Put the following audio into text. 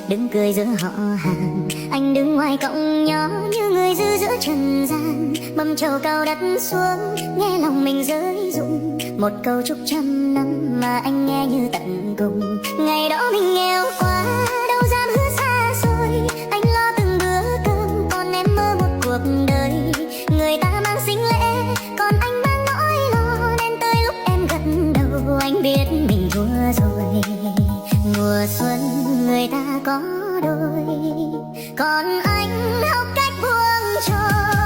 đừng cười giữa họ hàng. Anh đứng ngoài cổng nhỏ như người dư giữa trần gian, mâm trầu cao đặt xuống nghe lòng mình rơi rụng. Một câu chúc trăm năm mà anh nghe như tận cùng. Ngày đó mình nghèo quá đâu dám hứa xa xôi, anh lo từng bữa cơm còn em mơ một cuộc đời. Người ta mang xính lễ còn anh mang nỗi lo, nên tới lúc em gật đầu anh biết mình thua rồi. Mùa xuân người ta có đôi, còn anh học cách buông trôi.